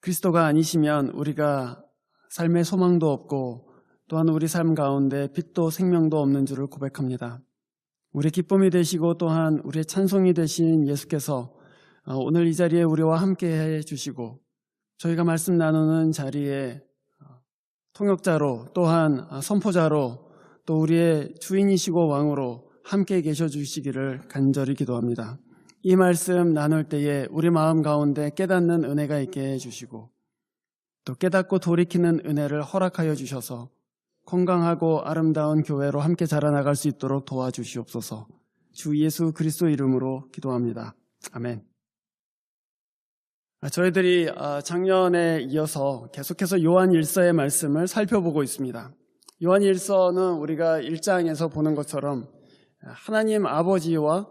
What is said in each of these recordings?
그리스도가 아니시면 우리가 삶의 소망도 없고 또한 우리 삶 가운데 빛도 생명도 없는 줄을 고백합니다. 우리 기쁨이 되시고 또한 우리의 찬송이 되신 예수께서 오늘 이 자리에 우리와 함께 해주시고 저희가 말씀 나누는 자리에 통역자로 또한 선포자로 또 우리의 주인이시고 왕으로 함께 계셔주시기를 간절히 기도합니다. 이 말씀 나눌 때에 우리 마음 가운데 깨닫는 은혜가 있게 해주시고 또 깨닫고 돌이키는 은혜를 허락하여 주셔서 건강하고 아름다운 교회로 함께 자라나갈 수 있도록 도와주시옵소서. 주 예수 그리스도 이름으로 기도합니다. 아멘. 저희들이 작년에 이어서 계속해서 요한 1서의 말씀을 살펴보고 있습니다. 요한 1서는 우리가 1장에서 보는 것처럼 하나님 아버지와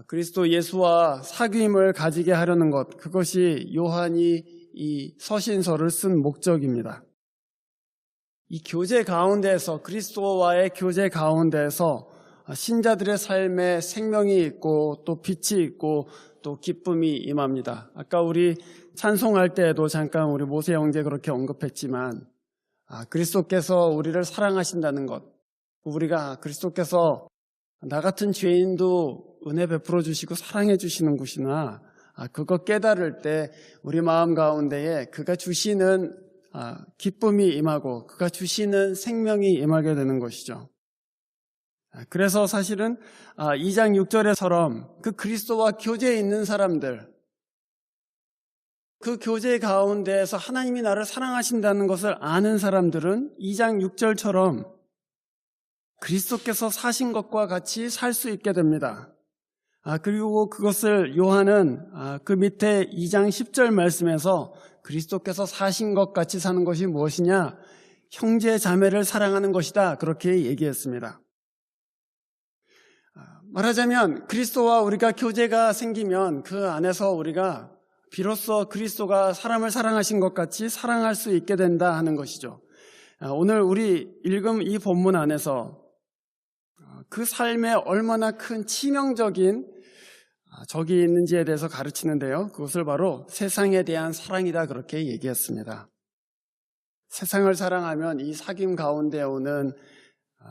그리스도 예수와 사귐을 가지게 하려는 것, 그것이 요한이 이 서신서를 쓴 목적입니다. 이 교제 가운데에서, 그리스도와의 교제 가운데에서 신자들의 삶에 생명이 있고 또 빛이 있고 또 기쁨이 임합니다. 아까 우리 찬송할 때에도 잠깐 우리 모세 형제 그렇게 언급했지만 그리스도께서 우리를 사랑하신다는 것, 우리가 그리스도께서 나 같은 죄인도 은혜 베풀어 주시고 사랑해 주시는 곳이나 그거 깨달을 때 우리 마음 가운데에 그가 주시는 기쁨이 임하고 그가 주시는 생명이 임하게 되는 것이죠. 그래서 사실은 2장 6절에처럼 그 그리스도와 교제에 있는 사람들, 그 교제 가운데에서 하나님이 나를 사랑하신다는 것을 아는 사람들은 2장 6절처럼 그리스도께서 사신 것과 같이 살 수 있게 됩니다. 그리고 그것을 요한은 그 밑에 2장 10절 말씀에서 그리스도께서 사신 것 같이 사는 것이 무엇이냐? 형제 자매를 사랑하는 것이다. 그렇게 얘기했습니다. 말하자면 그리스도와 우리가 교제가 생기면 그 안에서 우리가 비로소 그리스도가 사람을 사랑하신 것 같이 사랑할 수 있게 된다 하는 것이죠. 오늘 우리 읽은 이 본문 안에서 그 삶에 얼마나 큰 치명적인 적이 있는지에 대해서 가르치는데요. 그것을 바로 세상에 대한 사랑이다 그렇게 얘기했습니다. 세상을 사랑하면 이 사귐 가운데 오는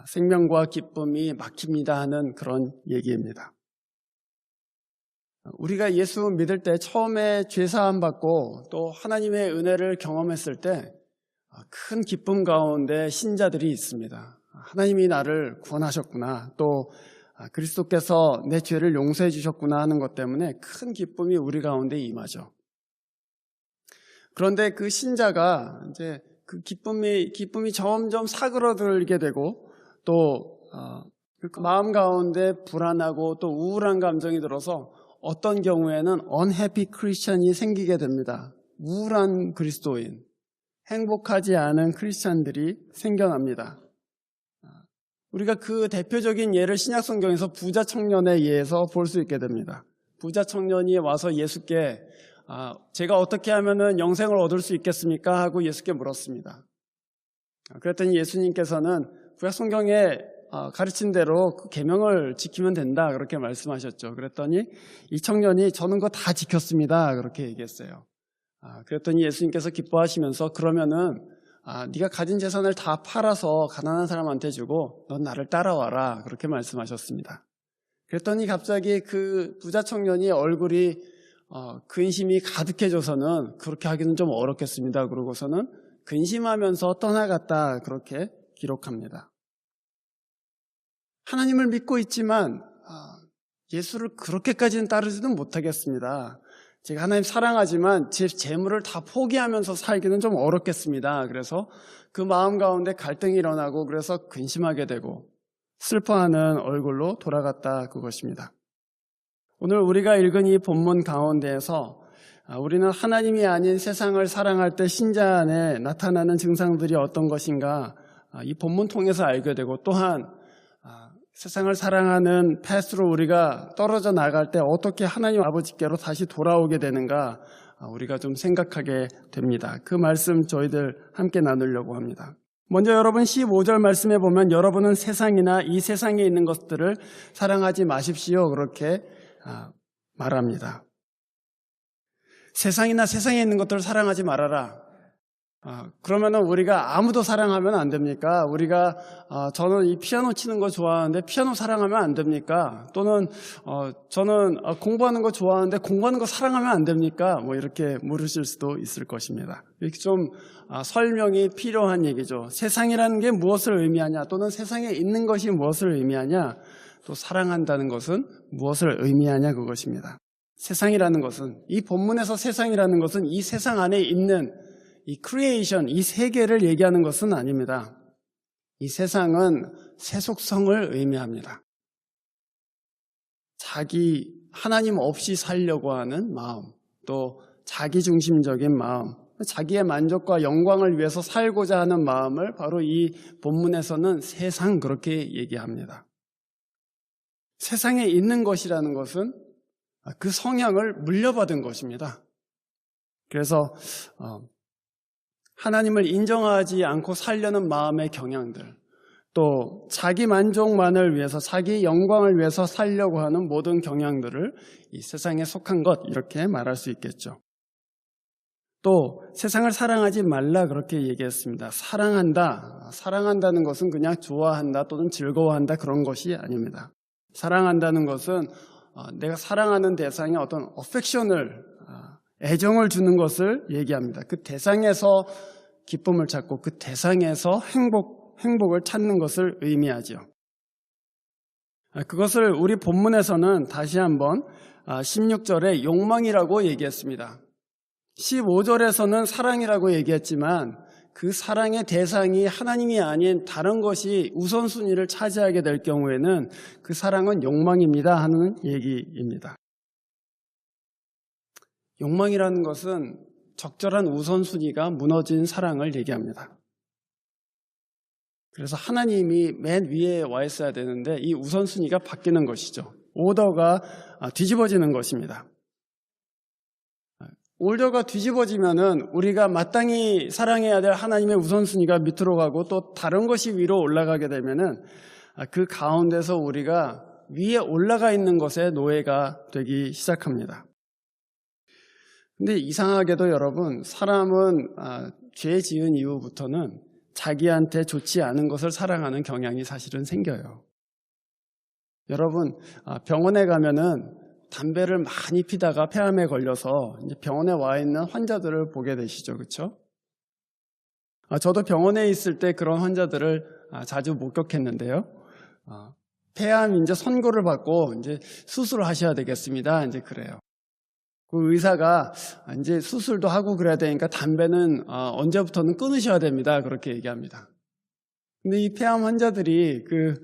생명과 기쁨이 막힙니다 하는 그런 얘기입니다. 우리가 예수 믿을 때 처음에 죄사함 받고 또 하나님의 은혜를 경험했을 때 큰 기쁨 가운데 신자들이 있습니다. 하나님이 나를 구원하셨구나, 또 그리스도께서 내 죄를 용서해 주셨구나 하는 것 때문에 큰 기쁨이 우리 가운데 임하죠. 그런데 그 신자가 이제 그 기쁨이 점점 사그러들게 되고 또 그 마음 가운데 불안하고 또 우울한 감정이 들어서 어떤 경우에는 unhappy Christian이 생기게 됩니다. 우울한 그리스도인, 행복하지 않은 크리스찬들이 생겨납니다. 우리가 그 대표적인 예를 신약 성경에서 부자 청년의 예에서 볼 수 있게 됩니다. 부자 청년이 와서 예수께 제가 어떻게 하면 영생을 얻을 수 있겠습니까? 하고 예수께 물었습니다. 그랬더니 예수님께서는 구약 성경에 가르친 대로 그 계명을 지키면 된다 그렇게 말씀하셨죠. 그랬더니 이 청년이 저는 그거 다 지켰습니다 그렇게 얘기했어요. 그랬더니 예수님께서 기뻐하시면서 그러면은 네가 가진 재산을 다 팔아서 가난한 사람한테 주고 넌 나를 따라와라 그렇게 말씀하셨습니다. 그랬더니 갑자기 그 부자 청년이 얼굴이 근심이 가득해져서는 그렇게 하기는 좀 어렵겠습니다. 그러고서는 근심하면서 떠나갔다 그렇게 기록합니다. 하나님을 믿고 있지만 예수를 그렇게까지는 따르지는 못하겠습니다. 제가 하나님 사랑하지만 제 재물을 다 포기하면서 살기는 좀 어렵겠습니다. 그래서 그 마음 가운데 갈등이 일어나고 그래서 근심하게 되고 슬퍼하는 얼굴로 돌아갔다 그것입니다. 오늘 우리가 읽은 이 본문 가운데에서 우리는 하나님이 아닌 세상을 사랑할 때 신자 안에 나타나는 증상들이 어떤 것인가 이 본문 통해서 알게 되고 또한 세상을 사랑하는 패스로 우리가 떨어져 나갈 때 어떻게 하나님 아버지께로 다시 돌아오게 되는가 우리가 좀 생각하게 됩니다. 그 말씀 저희들 함께 나누려고 합니다. 먼저 여러분 15절 말씀에 보면 여러분은 세상이나 이 세상에 있는 것들을 사랑하지 마십시오 그렇게 말합니다. 세상이나 세상에 있는 것들을 사랑하지 말아라. 그러면은 우리가 아무도 사랑하면 안 됩니까? 우리가 저는 이 피아노 치는 거 좋아하는데 피아노 사랑하면 안 됩니까? 또는 저는 공부하는 거 좋아하는데 공부하는 거 사랑하면 안 됩니까? 뭐 이렇게 물으실 수도 있을 것입니다. 이렇게 좀 설명이 필요한 얘기죠. 세상이라는 게 무엇을 의미하냐, 또는 세상에 있는 것이 무엇을 의미하냐, 또 사랑한다는 것은 무엇을 의미하냐, 그것입니다. 세상이라는 것은, 이 본문에서 세상이라는 것은 이 세상 안에 있는 이 크리에이션, 이 세계를 얘기하는 것은 아닙니다. 이 세상은 세속성을 의미합니다. 자기 하나님 없이 살려고 하는 마음, 또 자기중심적인 마음, 자기의 만족과 영광을 위해서 살고자 하는 마음을 바로 이 본문에서는 세상, 그렇게 얘기합니다. 세상에 있는 것이라는 것은 그 성향을 물려받은 것입니다. 그래서 하나님을 인정하지 않고 살려는 마음의 경향들, 또 자기 만족만을 위해서, 자기 영광을 위해서 살려고 하는 모든 경향들을 이 세상에 속한 것, 이렇게 말할 수 있겠죠. 또 세상을 사랑하지 말라, 그렇게 얘기했습니다. 사랑한다는 것은 그냥 좋아한다 또는 즐거워한다, 그런 것이 아닙니다. 사랑한다는 것은 내가 사랑하는 대상에 어떤 어펙션을, 애정을 주는 것을 얘기합니다. 그 대상에서 기쁨을 찾고 그 대상에서 행복을 찾는 것을 의미하죠. 그것을 우리 본문에서는 다시 한번 16절에 욕망이라고 얘기했습니다. 15절에서는 사랑이라고 얘기했지만 그 사랑의 대상이 하나님이 아닌 다른 것이 우선순위를 차지하게 될 경우에는 그 사랑은 욕망입니다 하는 얘기입니다. 욕망이라는 것은 적절한 우선순위가 무너진 사랑을 얘기합니다. 그래서 하나님이 맨 위에 와 있어야 되는데 이 우선순위가 바뀌는 것이죠. 오더가 뒤집어지는 것입니다. 오더가 뒤집어지면은 우리가 마땅히 사랑해야 될 하나님의 우선순위가 밑으로 가고 또 다른 것이 위로 올라가게 되면은 그 가운데서 우리가 위에 올라가 있는 것에 노예가 되기 시작합니다. 근데 이상하게도 여러분, 사람은 죄 지은 이후부터는 자기한테 좋지 않은 것을 사랑하는 경향이 사실은 생겨요. 여러분, 병원에 가면은 담배를 많이 피다가 폐암에 걸려서 이제 병원에 와 있는 환자들을 보게 되시죠, 그렇죠? 저도 병원에 있을 때 그런 환자들을 자주 목격했는데요. 폐암 이제 선고를 받고 이제 수술을 하셔야 되겠습니다, 이제 그래요. 그 의사가 이제 수술도 하고 그래야 되니까 담배는 언제부터는 끊으셔야 됩니다, 그렇게 얘기합니다. 근데 이 폐암 환자들이 그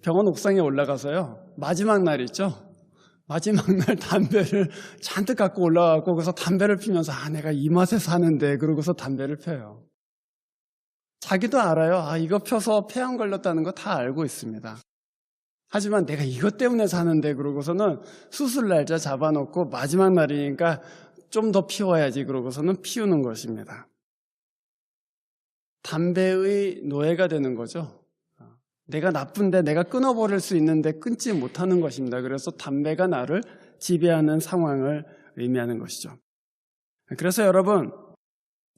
병원 옥상에 올라가서요, 마지막 날 있죠? 마지막 날 담배를 잔뜩 갖고 올라가고 그래서 담배를 피면서 내가 이 맛에 사는데, 그러고서 담배를 펴요. 자기도 알아요. 이거 펴서 폐암 걸렸다는 거 다 알고 있습니다. 하지만 내가 이것 때문에 사는데, 그러고서는 수술 날짜 잡아놓고 마지막 날이니까 좀 더 피워야지, 그러고서는 피우는 것입니다. 담배의 노예가 되는 거죠. 내가 나쁜데 내가 끊어버릴 수 있는데 끊지 못하는 것입니다. 그래서 담배가 나를 지배하는 상황을 의미하는 것이죠. 그래서 여러분,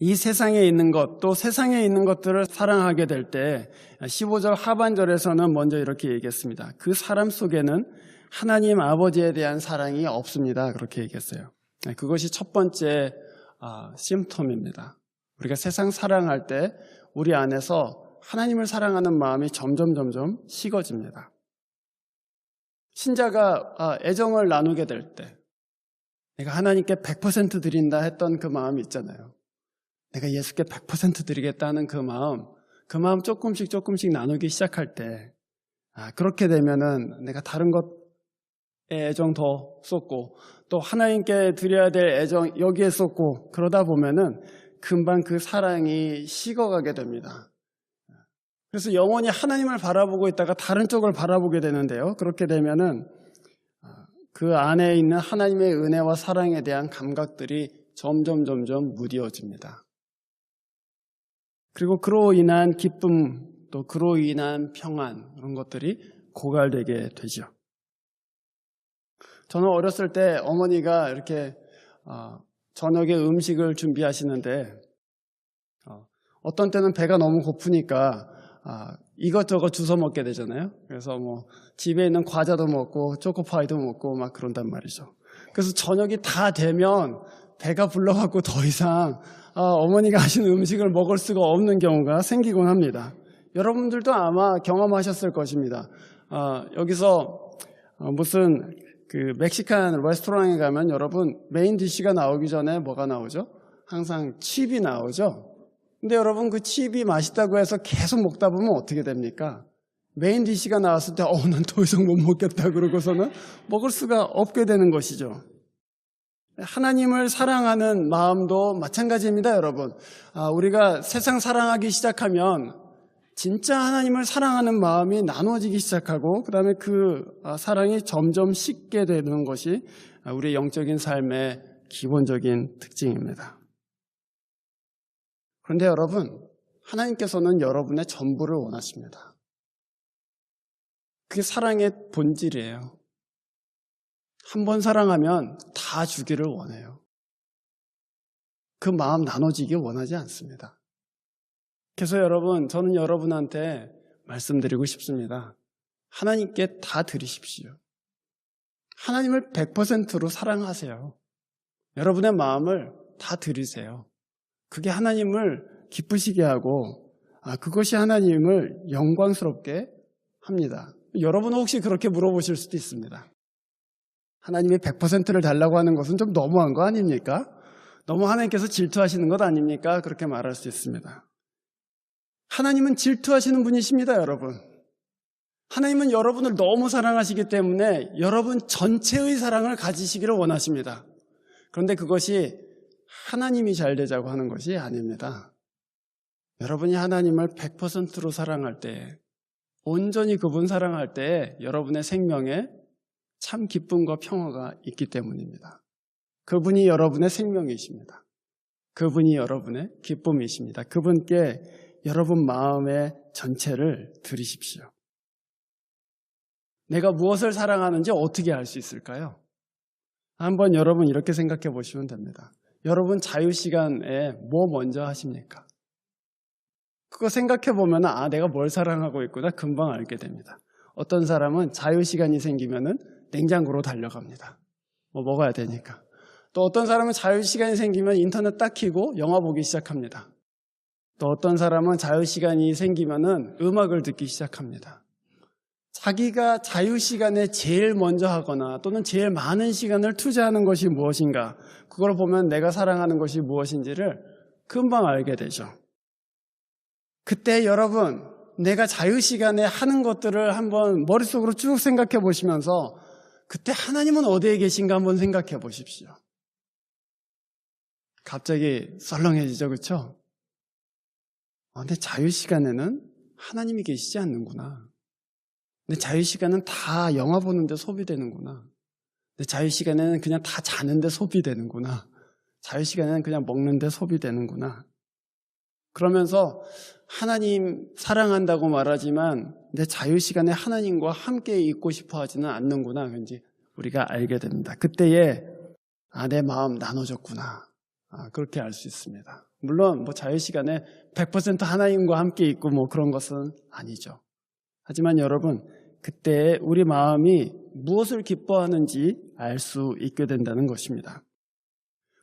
이 세상에 있는 것, 또 세상에 있는 것들을 사랑하게 될 때 15절 하반절에서는 먼저 이렇게 얘기했습니다. 그 사람 속에는 하나님 아버지에 대한 사랑이 없습니다, 그렇게 얘기했어요. 그것이 첫 번째 심텀입니다. 우리가 세상 사랑할 때 우리 안에서 하나님을 사랑하는 마음이 점점 식어집니다. 신자가 애정을 나누게 될 때 내가 하나님께 100% 드린다 했던 그 마음이 있잖아요. 내가 예수께 100% 드리겠다는 그 마음 조금씩 나누기 시작할 때 그렇게 되면은 내가 다른 것에 애정 더 쏟고 또 하나님께 드려야 될 애정 여기에 쏟고 그러다 보면은 금방 그 사랑이 식어가게 됩니다. 그래서 영원히 하나님을 바라보고 있다가 다른 쪽을 바라보게 되는데요. 그렇게 되면은 그 안에 있는 하나님의 은혜와 사랑에 대한 감각들이 점점 무뎌집니다. 그리고 그로 인한 기쁨, 또 그로 인한 평안, 그런 것들이 고갈되게 되죠. 저는 어렸을 때 어머니가 이렇게 저녁에 음식을 준비하시는데 어떤 때는 배가 너무 고프니까 이것저것 주워 먹게 되잖아요. 그래서 뭐 집에 있는 과자도 먹고 초코파이도 먹고 막 그런단 말이죠. 그래서 저녁이 다 되면 배가 불러갖고 더 이상 어머니가 하시는 음식을 먹을 수가 없는 경우가 생기곤 합니다. 여러분들도 아마 경험하셨을 것입니다. 여기서 무슨 그 멕시칸 레스토랑에 가면 여러분 메인 디쉬가 나오기 전에 뭐가 나오죠? 항상 칩이 나오죠. 근데 여러분 그 칩이 맛있다고 해서 계속 먹다 보면 어떻게 됩니까? 메인 디쉬가 나왔을 때 난 더 이상 못 먹겠다 그러고서는 먹을 수가 없게 되는 것이죠. 하나님을 사랑하는 마음도 마찬가지입니다, 여러분. 우리가 세상 사랑하기 시작하면 진짜 하나님을 사랑하는 마음이 나누어지기 시작하고 그 다음에 그 사랑이 점점 식게 되는 것이 우리의 영적인 삶의 기본적인 특징입니다. 그런데 여러분, 하나님께서는 여러분의 전부를 원하십니다. 그게 사랑의 본질이에요. 한 번 사랑하면 다 주기를 원해요. 그 마음 나눠지기 원하지 않습니다. 그래서 여러분, 저는 여러분한테 말씀드리고 싶습니다. 하나님께 다 드리십시오. 하나님을 100%로 사랑하세요. 여러분의 마음을 다 드리세요. 그게 하나님을 기쁘시게 하고 그것이 하나님을 영광스럽게 합니다. 여러분은 혹시 그렇게 물어보실 수도 있습니다. 하나님이 100%를 달라고 하는 것은 좀 너무한 거 아닙니까? 너무 하나님께서 질투하시는 것 아닙니까? 그렇게 말할 수 있습니다. 하나님은 질투하시는 분이십니다, 여러분. 하나님은 여러분을 너무 사랑하시기 때문에 여러분 전체의 사랑을 가지시기를 원하십니다. 그런데 그것이 하나님이 잘 되자고 하는 것이 아닙니다. 여러분이 하나님을 100%로 사랑할 때, 온전히 그분 사랑할 때 여러분의 생명에 참 기쁨과 평화가 있기 때문입니다. 그분이 여러분의 생명이십니다. 그분이 여러분의 기쁨이십니다. 그분께 여러분 마음의 전체를 드리십시오. 내가 무엇을 사랑하는지 어떻게 알 수 있을까요? 한번 여러분 이렇게 생각해 보시면 됩니다. 여러분 자유시간에 뭐 먼저 하십니까? 그거 생각해 보면 내가 뭘 사랑하고 있구나 금방 알게 됩니다. 어떤 사람은 자유시간이 생기면은 냉장고로 달려갑니다. 뭐 먹어야 되니까. 또 어떤 사람은 자유시간이 생기면 인터넷 딱 켜고 영화 보기 시작합니다. 또 어떤 사람은 자유시간이 생기면은 음악을 듣기 시작합니다. 자기가 자유시간에 제일 먼저 하거나 또는 제일 많은 시간을 투자하는 것이 무엇인가, 그걸 보면 내가 사랑하는 것이 무엇인지를 금방 알게 되죠. 그때 여러분, 내가 자유시간에 하는 것들을 한번 머릿속으로 쭉 생각해 보시면서 그때 하나님은 어디에 계신가 한번 생각해 보십시오. 갑자기 썰렁해지죠, 그렇죠? 내 자유시간에는 하나님이 계시지 않는구나. 내 자유시간은 다 영화 보는데 소비되는구나. 내 자유시간에는 그냥 다 자는데 소비되는구나. 자유시간에는 그냥 먹는데 소비되는구나. 그러면서 하나님 사랑한다고 말하지만 내 자유시간에 하나님과 함께 있고 싶어 하지는 않는구나. 왠지 우리가 알게 됩니다. 그때에 내 마음 나눠졌구나. 그렇게 알 수 있습니다. 물론 뭐 자유시간에 100% 하나님과 함께 있고 뭐 그런 것은 아니죠. 하지만 여러분, 그때 우리 마음이 무엇을 기뻐하는지 알 수 있게 된다는 것입니다.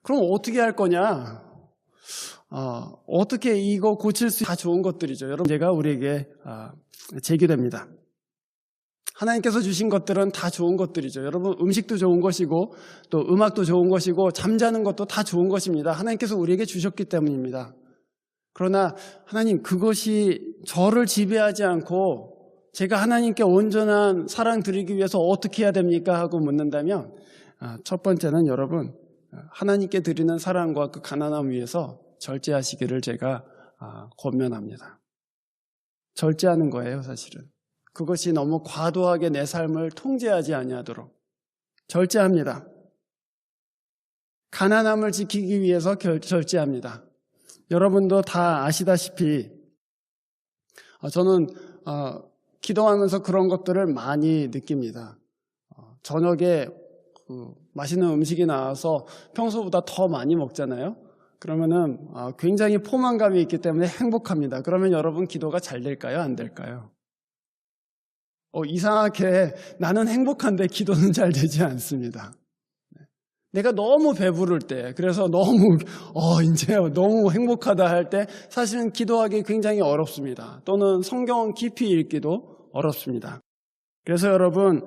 그럼 어떻게 할 거냐? 어떻게 이거 고칠 수 다 좋은 것들이죠. 여러분, 제가 우리에게 제기됩니다. 하나님께서 주신 것들은 다 좋은 것들이죠. 여러분, 음식도 좋은 것이고 또 음악도 좋은 것이고 잠자는 것도 다 좋은 것입니다. 하나님께서 우리에게 주셨기 때문입니다. 그러나 하나님, 그것이 저를 지배하지 않고 제가 하나님께 온전한 사랑 드리기 위해서 어떻게 해야 됩니까? 하고 묻는다면 첫 번째는 여러분, 하나님께 드리는 사랑과 그 가난함 위해서 절제하시기를 제가 권면합니다. 절제하는 거예요, 사실은. 그것이 너무 과도하게 내 삶을 통제하지 아니하도록 절제합니다. 가난함을 지키기 위해서 절제합니다. 여러분도 다 아시다시피 저는 기도하면서 그런 것들을 많이 느낍니다. 저녁에 맛있는 음식이 나와서 평소보다 더 많이 먹잖아요. 그러면은 굉장히 포만감이 있기 때문에 행복합니다. 그러면 여러분 기도가 잘 될까요? 안 될까요? 이상하게 나는 행복한데 기도는 잘 되지 않습니다. 내가 너무 배부를 때, 그래서 너무 이제 너무 행복하다 할 때 사실은 기도하기 굉장히 어렵습니다. 또는 성경 깊이 읽기도 어렵습니다. 그래서 여러분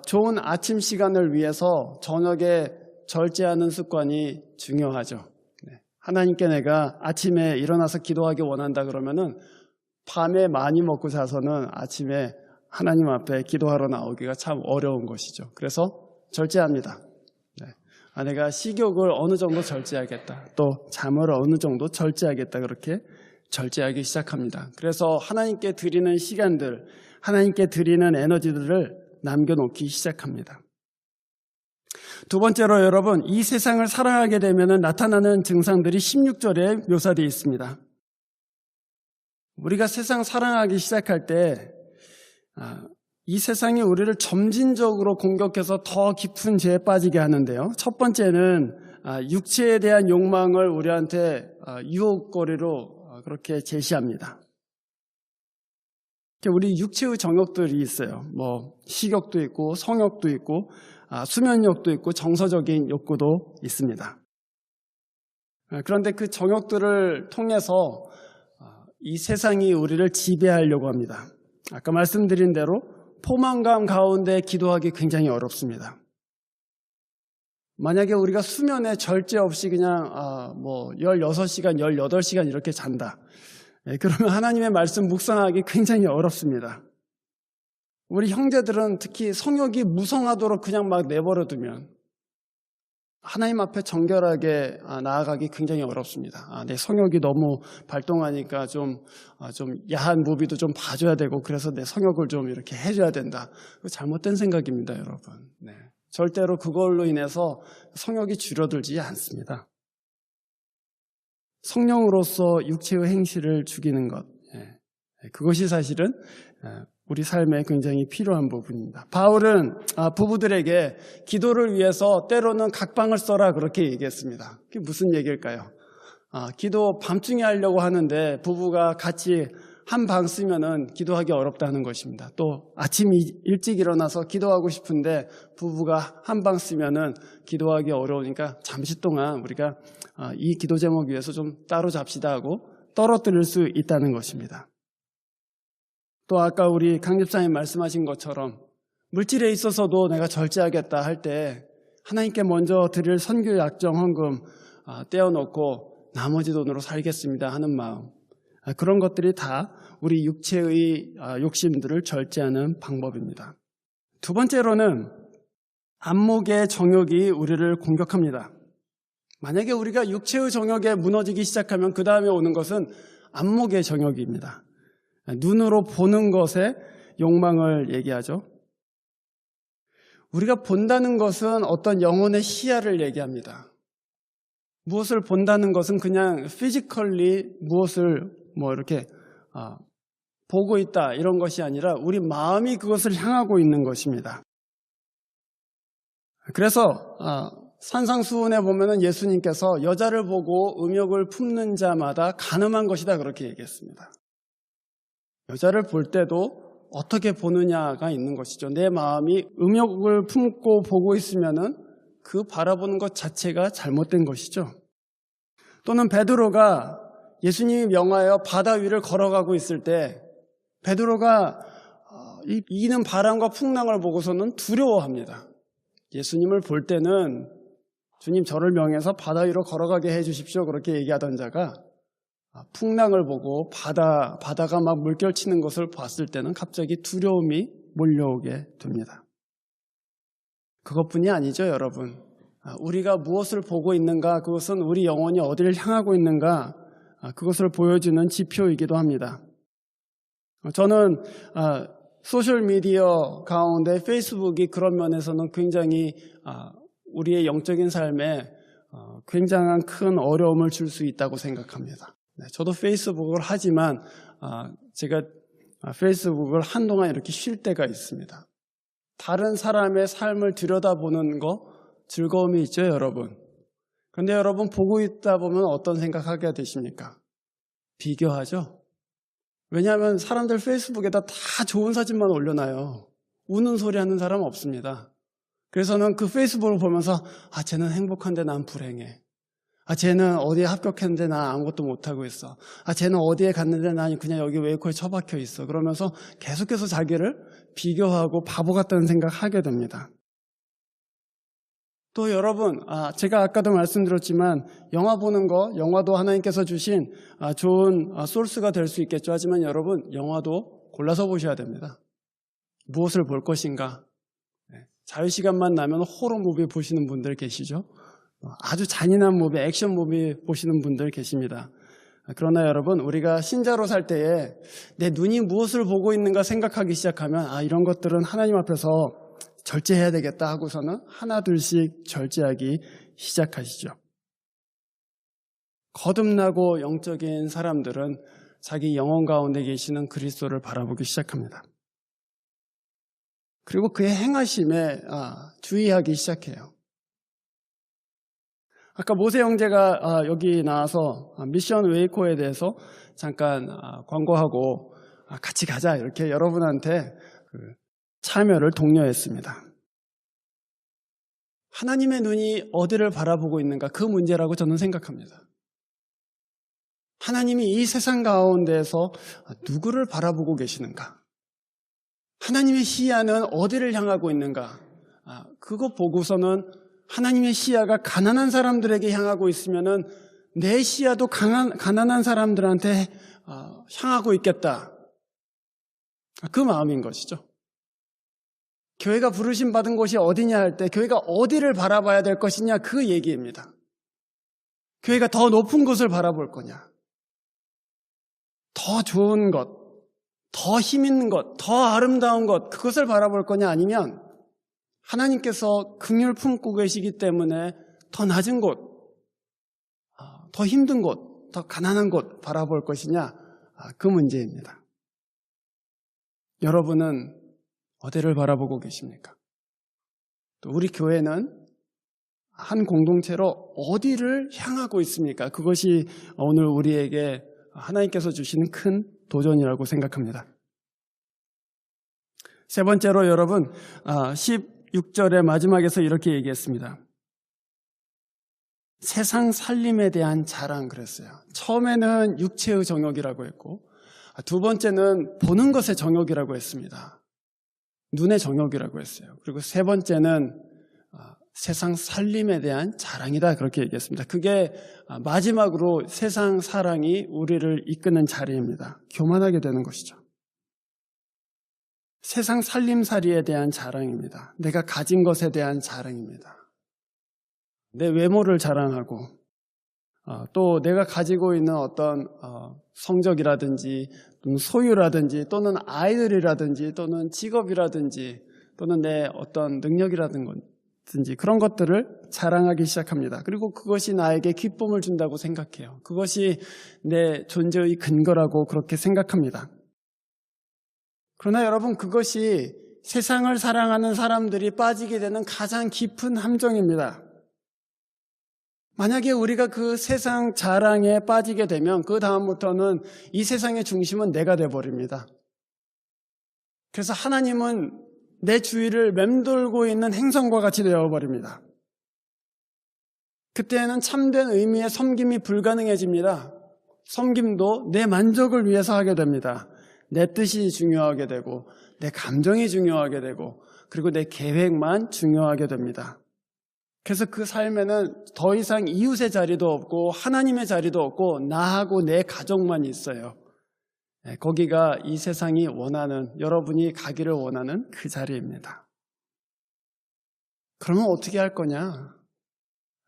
좋은 아침 시간을 위해서 저녁에 절제하는 습관이 중요하죠. 하나님께 내가 아침에 일어나서 기도하기 원한다 그러면은 밤에 많이 먹고 자서는 아침에 하나님 앞에 기도하러 나오기가 참 어려운 것이죠. 그래서 절제합니다. 내가 식욕을 어느 정도 절제하겠다. 또 잠을 어느 정도 절제하겠다. 그렇게 절제하기 시작합니다. 그래서 하나님께 드리는 시간들, 하나님께 드리는 에너지들을 남겨놓기 시작합니다. 두 번째로 여러분, 이 세상을 사랑하게 되면 나타나는 증상들이 16절에 묘사되어 있습니다. 우리가 세상 사랑하기 시작할 때 이 세상이 우리를 점진적으로 공격해서 더 깊은 죄에 빠지게 하는데요. 첫 번째는 육체에 대한 욕망을 우리한테 유혹거리로 그렇게 제시합니다. 우리 육체의 정욕들이 있어요. 식욕도 있고 성욕도 있고 수면욕도 있고 정서적인 욕구도 있습니다. 그런데 그 정욕들을 통해서 이 세상이 우리를 지배하려고 합니다. 아까 말씀드린 대로 포만감 가운데 기도하기 굉장히 어렵습니다. 만약에 우리가 수면에 절제 없이 그냥 16시간, 18시간 이렇게 잔다. 그러면 하나님의 말씀 묵상하기 굉장히 어렵습니다. 우리 형제들은 특히 성욕이 무성하도록 그냥 막 내버려두면 하나님 앞에 정결하게 나아가기 굉장히 어렵습니다. 내 성욕이 너무 발동하니까 좀 야한 무비도 좀 봐줘야 되고 그래서 내 성욕을 좀 이렇게 해줘야 된다. 잘못된 생각입니다, 여러분. 절대로 그걸로 인해서 성욕이 줄어들지 않습니다. 성령으로서 육체의 행실을 죽이는 것, 그것이 사실은 우리 삶에 굉장히 필요한 부분입니다. 바울은 부부들에게 기도를 위해서 때로는 각방을 써라 그렇게 얘기했습니다. 그게 무슨 얘기일까요? 기도 밤중에 하려고 하는데 부부가 같이 한 방 쓰면은 기도하기 어렵다는 것입니다. 또 아침 일찍 일어나서 기도하고 싶은데 부부가 한 방 쓰면은 기도하기 어려우니까 잠시 동안 우리가 이 기도 제목 위해서 좀 따로 잡시다 하고 떨어뜨릴 수 있다는 것입니다. 또 아까 우리 강 집사님 말씀하신 것처럼 물질에 있어서도 내가 절제하겠다 할 때 하나님께 먼저 드릴 선교 약정 헌금 떼어놓고 나머지 돈으로 살겠습니다 하는 마음, 그런 것들이 다 우리 육체의 욕심들을 절제하는 방법입니다. 두 번째로는 안목의 정욕이 우리를 공격합니다. 만약에 우리가 육체의 정욕에 무너지기 시작하면 그 다음에 오는 것은 안목의 정욕입니다. 눈으로 보는 것에 욕망을 얘기하죠. 우리가 본다는 것은 어떤 영혼의 시야를 얘기합니다. 무엇을 본다는 것은 그냥 피지컬리 무엇을 이렇게 보고 있다 이런 것이 아니라 우리 마음이 그것을 향하고 있는 것입니다. 그래서 산상수훈에 보면은 예수님께서 여자를 보고 음욕을 품는 자마다 간음한 것이다 그렇게 얘기했습니다. 여자를 볼 때도 어떻게 보느냐가 있는 것이죠. 내 마음이 음욕을 품고 보고 있으면은 그 바라보는 것 자체가 잘못된 것이죠. 또는 베드로가 예수님이 명하여 바다 위를 걸어가고 있을 때 베드로가 이는 바람과 풍랑을 보고서는 두려워합니다. 예수님을 볼 때는 주님 저를 명해서 바다 위로 걸어가게 해 주십시오 그렇게 얘기하던 자가 풍랑을 보고 바다가 막 물결치는 것을 봤을 때는 갑자기 두려움이 몰려오게 됩니다. 그것뿐이 아니죠, 여러분. 우리가 무엇을 보고 있는가, 그것은 우리 영혼이 어디를 향하고 있는가, 그것을 보여주는 지표이기도 합니다. 저는 소셜미디어 가운데 페이스북이 그런 면에서는 굉장히 우리의 영적인 삶에 굉장한 큰 어려움을 줄 수 있다고 생각합니다. 저도 페이스북을 하지만 제가 페이스북을 한동안 이렇게 쉴 때가 있습니다. 다른 사람의 삶을 들여다보는 거, 즐거움이 있죠, 여러분. 그런데 여러분 보고 있다 보면 어떤 생각하게 되십니까? 비교하죠. 왜냐하면 사람들 페이스북에다 다 좋은 사진만 올려놔요. 우는 소리 하는 사람 없습니다. 그래서는 그 페이스북을 보면서 쟤는 행복한데 난 불행해. 쟤는 어디에 합격했는데 난 아무것도 못하고 있어. 쟤는 어디에 갔는데 난 그냥 여기 웨이코에 처박혀 있어. 그러면서 계속해서 자기를 비교하고 바보 같다는 생각하게 됩니다. 또 여러분, 제가 아까도 말씀드렸지만 영화 보는 거, 영화도 하나님께서 주신 좋은 소스가 될 수 있겠죠. 하지만 여러분, 영화도 골라서 보셔야 됩니다. 무엇을 볼 것인가? 자유시간만 나면 호러 무비 보시는 분들 계시죠? 아주 잔인한 무비, 액션 무비 보시는 분들 계십니다. 그러나 여러분, 우리가 신자로 살 때에 내 눈이 무엇을 보고 있는가 생각하기 시작하면 이런 것들은 하나님 앞에서 절제해야 되겠다 하고서는 하나둘씩 절제하기 시작하시죠. 거듭나고 영적인 사람들은 자기 영혼 가운데 계시는 그리스도를 바라보기 시작합니다. 그리고 그의 행하심에 주의하기 시작해요. 아까 모세 형제가 여기 나와서 미션 웨이코에 대해서 잠깐 광고하고 같이 가자 이렇게 여러분한테 참여를 독려했습니다. 하나님의 눈이 어디를 바라보고 있는가 그 문제라고 저는 생각합니다. 하나님이 이 세상 가운데에서 누구를 바라보고 계시는가? 하나님의 시야는 어디를 향하고 있는가? 그거 보고서는 하나님의 시야가 가난한 사람들에게 향하고 있으면은 내 시야도 가난한 사람들한테 향하고 있겠다. 그 마음인 것이죠. 교회가 부르심 받은 곳이 어디냐 할 때 교회가 어디를 바라봐야 될 것이냐 그 얘기입니다. 교회가 더 높은 곳을 바라볼 거냐, 더 좋은 것, 더 힘 있는 것, 더 아름다운 것 그것을 바라볼 거냐, 아니면 하나님께서 긍휼 품고 계시기 때문에 더 낮은 곳, 더 힘든 곳, 더 가난한 곳 바라볼 것이냐, 그 문제입니다. 여러분은 어디를 바라보고 계십니까? 또 우리 교회는 한 공동체로 어디를 향하고 있습니까? 그것이 오늘 우리에게 하나님께서 주시는 큰 도전이라고 생각합니다. 세 번째로 여러분, 16절의 마지막에서 이렇게 얘기했습니다. 세상 살림에 대한 자랑 그랬어요. 처음에는 육체의 정욕이라고 했고, 두 번째는 보는 것의 정욕이라고 했습니다. 눈의 정욕이라고 했어요. 그리고 세 번째는 세상 살림에 대한 자랑이다 그렇게 얘기했습니다. 그게 마지막으로 세상 사랑이 우리를 이끄는 자리입니다. 교만하게 되는 것이죠. 세상 살림살이에 대한 자랑입니다. 내가 가진 것에 대한 자랑입니다. 내 외모를 자랑하고 또 내가 가지고 있는 어떤 성적이라든지 또는 소유라든지 또는 아이들이라든지 또는 직업이라든지 또는 내 어떤 능력이라든지 그런 것들을 자랑하기 시작합니다. 그리고 그것이 나에게 기쁨을 준다고 생각해요. 그것이 내 존재의 근거라고 그렇게 생각합니다. 그러나 여러분, 그것이 세상을 사랑하는 사람들이 빠지게 되는 가장 깊은 함정입니다. 만약에 우리가 그 세상 자랑에 빠지게 되면 그 다음부터는 이 세상의 중심은 내가 돼버립니다. 그래서 하나님은 내 주위를 맴돌고 있는 행성과 같이 되어버립니다. 그때는 참된 의미의 섬김이 불가능해집니다. 섬김도 내 만족을 위해서 하게 됩니다. 내 뜻이 중요하게 되고 내 감정이 중요하게 되고 그리고 내 계획만 중요하게 됩니다. 그래서 그 삶에는 더 이상 이웃의 자리도 없고 하나님의 자리도 없고 나하고 내 가족만 있어요. 거기가 이 세상이 원하는, 여러분이 가기를 원하는 그 자리입니다. 그러면 어떻게 할 거냐?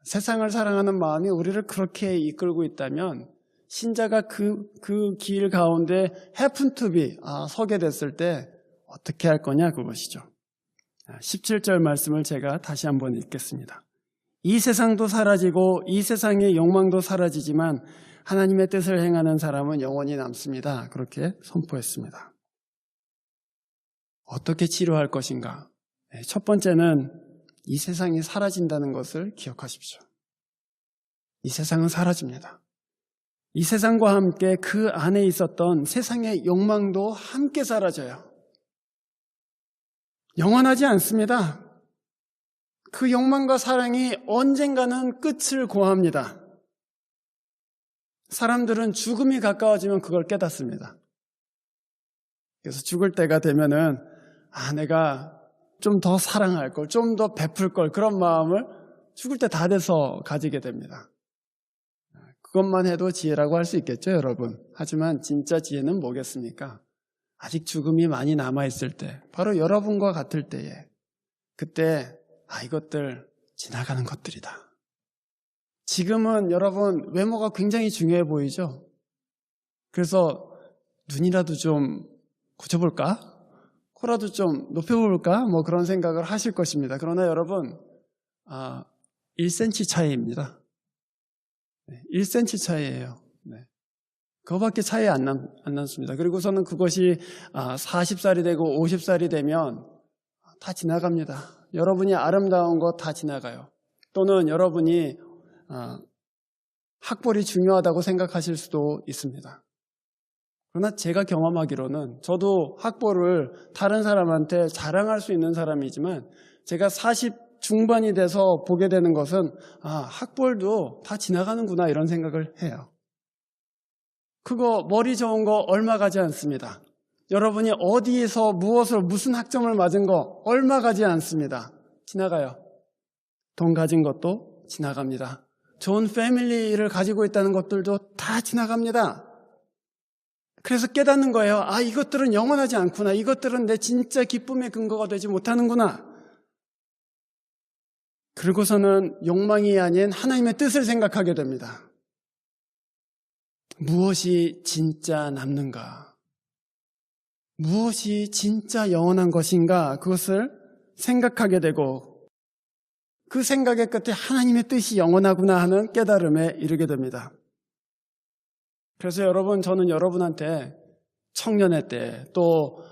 세상을 사랑하는 마음이 우리를 그렇게 이끌고 있다면 신자가 그 길 가운데 happen to be 서게 됐을 때 어떻게 할 거냐, 그것이죠. 17절 말씀을 제가 다시 한번 읽겠습니다. 이 세상도 사라지고 이 세상의 욕망도 사라지지만 하나님의 뜻을 행하는 사람은 영원히 남습니다. 그렇게 선포했습니다. 어떻게 치료할 것인가? 첫 번째는 이 세상이 사라진다는 것을 기억하십시오. 이 세상은 사라집니다. 이 세상과 함께 그 안에 있었던 세상의 욕망도 함께 사라져요. 영원하지 않습니다. 그 욕망과 사랑이 언젠가는 끝을 고합니다. 사람들은 죽음이 가까워지면 그걸 깨닫습니다. 그래서 죽을 때가 되면은 내가 좀 더 사랑할 걸, 좀 더 베풀 걸, 그런 마음을 죽을 때 다 돼서 가지게 됩니다. 그것만 해도 지혜라고 할 수 있겠죠, 여러분. 하지만 진짜 지혜는 뭐겠습니까? 아직 죽음이 많이 남아있을 때, 바로 여러분과 같을 때에, 그때 이것들 지나가는 것들이다. 지금은 여러분 외모가 굉장히 중요해 보이죠? 그래서 눈이라도 좀 고쳐볼까? 코라도 좀 높여볼까? 그런 생각을 하실 것입니다. 그러나 여러분 1cm 차이입니다. 1cm 차이예요. 그거밖에 차이 안 남습니다. 그리고서는 그것이 40살이 되고 50살이 되면 다 지나갑니다. 여러분이 아름다운 거 다 지나가요. 또는 여러분이 학벌이 중요하다고 생각하실 수도 있습니다. 그러나 제가 경험하기로는, 저도 학벌을 다른 사람한테 자랑할 수 있는 사람이지만 제가 40 중반이 돼서 보게 되는 것은 학벌도 다 지나가는구나, 이런 생각을 해요. 그거 머리 좋은 거 얼마 가지 않습니다. 여러분이 어디에서 무엇을 무슨 학점을 맞은 거 얼마 가지 않습니다. 지나가요. 돈 가진 것도 지나갑니다. 좋은 패밀리를 가지고 있다는 것들도 다 지나갑니다. 그래서 깨닫는 거예요. 이것들은 영원하지 않구나. 이것들은 내 진짜 기쁨의 근거가 되지 못하는구나. 그리고서는 욕망이 아닌 하나님의 뜻을 생각하게 됩니다. 무엇이 진짜 남는가? 무엇이 진짜 영원한 것인가? 그것을 생각하게 되고, 그 생각의 끝에 하나님의 뜻이 영원하구나 하는 깨달음에 이르게 됩니다. 그래서 여러분, 저는 여러분한테 청년의 때, 또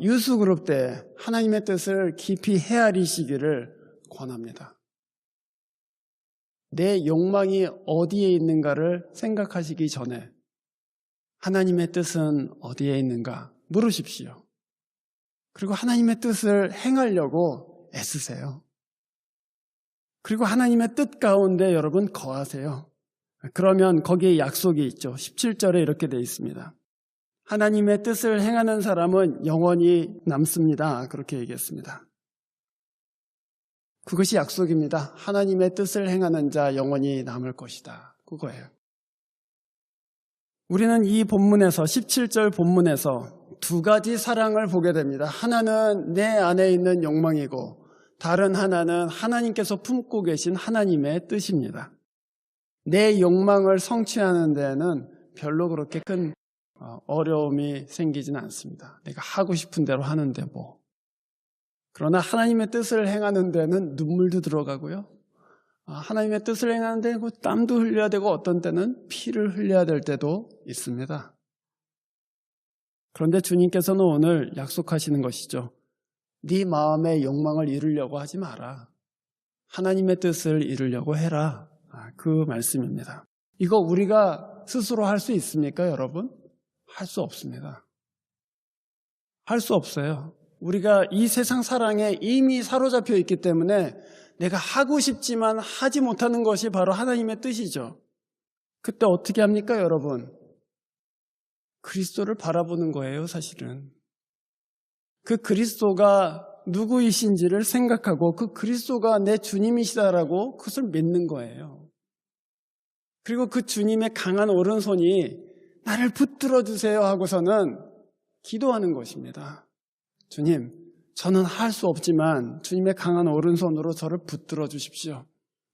유수그룹 때 하나님의 뜻을 깊이 헤아리시기를 권합니다. 내 욕망이 어디에 있는가를 생각하시기 전에 하나님의 뜻은 어디에 있는가 물으십시오. 그리고 하나님의 뜻을 행하려고 애쓰세요. 그리고 하나님의 뜻 가운데 여러분 거하세요. 그러면 거기에 약속이 있죠. 17절에 이렇게 되어 있습니다. 하나님의 뜻을 행하는 사람은 영원히 남습니다. 그렇게 얘기했습니다. 그것이 약속입니다. 하나님의 뜻을 행하는 자 영원히 남을 것이다. 그거예요. 우리는 이 본문에서, 17절 본문에서 두 가지 사랑을 보게 됩니다. 하나는 내 안에 있는 욕망이고, 다른 하나는 하나님께서 품고 계신 하나님의 뜻입니다. 내 욕망을 성취하는 데에는 별로 그렇게 큰 어려움이 생기지는 않습니다. 내가 하고 싶은 대로 하는데 뭐. 그러나 하나님의 뜻을 행하는 데는 눈물도 들어가고요. 하나님의 뜻을 행하는 데 땀도 흘려야 되고, 어떤 때는 피를 흘려야 될 때도 있습니다. 그런데 주님께서는 오늘 약속하시는 것이죠. 네 마음의 욕망을 이루려고 하지 마라. 하나님의 뜻을 이루려고 해라. 그 말씀입니다. 이거 우리가 스스로 할 수 있습니까, 여러분? 할 수 없습니다. 할 수 없어요. 우리가 이 세상 사랑에 이미 사로잡혀 있기 때문에 내가 하고 싶지만 하지 못하는 것이 바로 하나님의 뜻이죠. 그때 어떻게 합니까, 여러분? 그리스도를 바라보는 거예요, 사실은. 그 그리스도가 누구이신지를 생각하고, 그 그리스도가 내 주님이시다라고 그것을 믿는 거예요. 그리고 그 주님의 강한 오른손이 나를 붙들어 주세요 하고서는 기도하는 것입니다. 주님, 저는 할 수 없지만 주님의 강한 오른손으로 저를 붙들어 주십시오.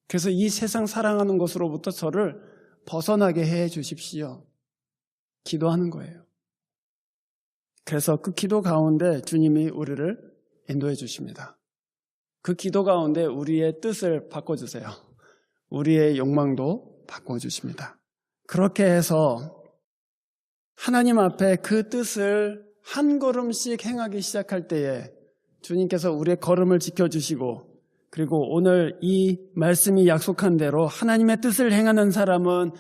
그래서 이 세상 사랑하는 것으로부터 저를 벗어나게 해 주십시오. 기도하는 거예요. 그래서 그 기도 가운데 주님이 우리를 인도해 주십니다. 그 기도 가운데 우리의 뜻을 바꿔주세요. 우리의 욕망도 바꿔주십니다. 그렇게 해서 하나님 앞에 그 뜻을 한 걸음씩 행하기 시작할 때에 주님께서 우리의 걸음을 지켜주시고, 그리고 오늘 이 말씀이 약속한 대로 하나님의 뜻을 행하는 사람은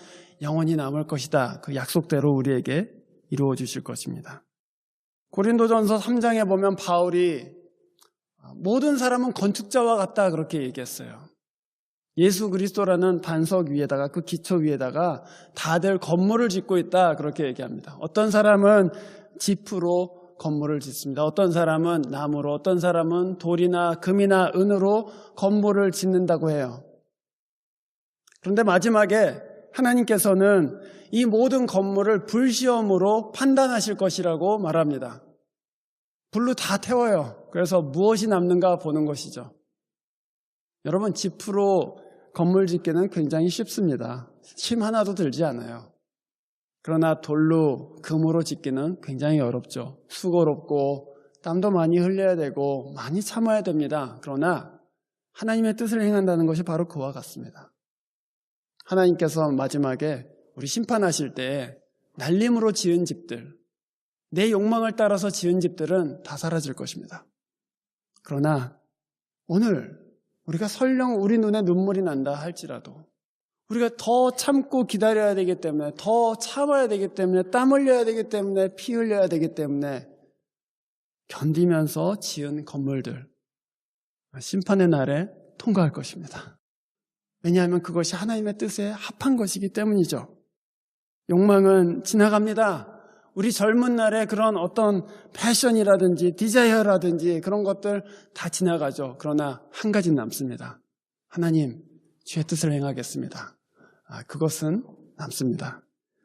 영원히 남을 것이다. 그 약속대로 우리에게 이루어 주실 것입니다. 고린도전서 3장에 보면 바울이 모든 사람은 건축자와 같다 그렇게 얘기했어요. 예수 그리스도라는 반석 위에다가 그 기초 위에다가 다들 건물을 짓고 있다 그렇게 얘기합니다. 어떤 사람은 지프로 건물을 짓습니다. 어떤 사람은 나무로, 어떤 사람은 돌이나 금이나 은으로 건물을 짓는다고 해요. 그런데 마지막에 하나님께서는 이 모든 건물을 불시험으로 판단하실 것이라고 말합니다. 불로 다 태워요. 그래서 무엇이 남는가 보는 것이죠. 여러분, 지프로 건물 짓기는 굉장히 쉽습니다. 침 하나도 들지 않아요. 그러나 돌로, 금으로 짓기는 굉장히 어렵죠. 수고롭고 땀도 많이 흘려야 되고 많이 참아야 됩니다. 그러나 하나님의 뜻을 행한다는 것이 바로 그와 같습니다. 하나님께서 마지막에 우리 심판하실 때 날림으로 지은 집들, 내 욕망을 따라서 지은 집들은 다 사라질 것입니다. 그러나 오늘 우리가 설령 우리 눈에 눈물이 난다 할지라도 우리가 더 참고 기다려야 되기 때문에, 더 참아야 되기 때문에, 땀 흘려야 되기 때문에, 피 흘려야 되기 때문에 견디면서 지은 건물들, 심판의 날에 통과할 것입니다. 왜냐하면 그것이 하나님의 뜻에 합한 것이기 때문이죠. 욕망은 지나갑니다. 우리 젊은 날에 그런 어떤 패션이라든지 디자이어라든지 그런 것들 다 지나가죠. 그러나 한 가지는 남습니다. 하나님, 주의 뜻을 행하겠습니다. 그것은 남습니다.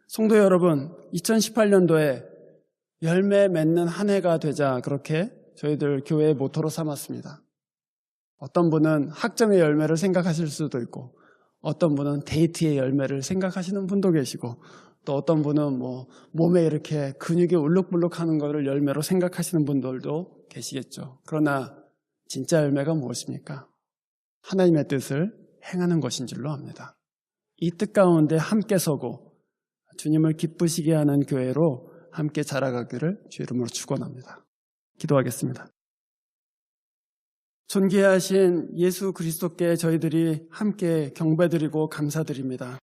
성도 여러분, 2018년도에 열매 맺는 한 해가 되자 그렇게 저희들 교회의 모토로 삼았습니다. 어떤 분은 학점의 열매를 생각하실 수도 있고, 어떤 분은 데이트의 열매를 생각하시는 분도 계시고, 또 어떤 분은 몸에 이렇게 근육이 울룩불룩하는 것을 열매로 생각하시는 분들도 계시겠죠. 그러나 진짜 열매가 무엇입니까? 하나님의 뜻을 행하는 것인 줄로 압니다. 이 뜻 가운데 함께 서고 주님을 기쁘시게 하는 교회로 함께 자라가기를 주 이름으로 축원합니다. 기도하겠습니다. 존귀하신 예수 그리스도께 저희들이 함께 경배드리고 감사드립니다.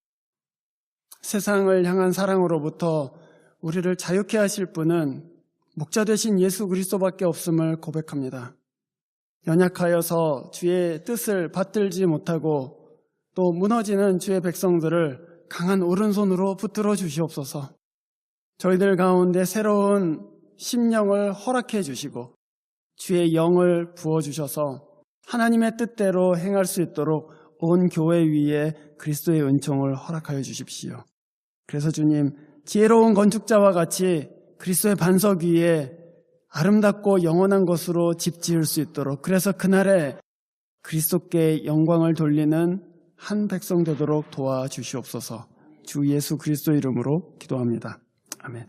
세상을 향한 사랑으로부터 우리를 자유케 하실 분은 목자 되신 예수 그리스도밖에 없음을 고백합니다. 연약하여서 주의 뜻을 받들지 못하고 또 무너지는 주의 백성들을 강한 오른손으로 붙들어 주시옵소서. 저희들 가운데 새로운 심령을 허락해 주시고 주의 영을 부어주셔서 하나님의 뜻대로 행할 수 있도록 온 교회 위에 그리스도의 은총을 허락하여 주십시오. 그래서 주님, 지혜로운 건축자와 같이 그리스도의 반석 위에 아름답고 영원한 것으로 집 지을 수 있도록, 그래서 그날에 그리스도께 영광을 돌리는 한 백성 되도록 도와주시옵소서. 주 예수 그리스도 이름으로 기도합니다. 아멘.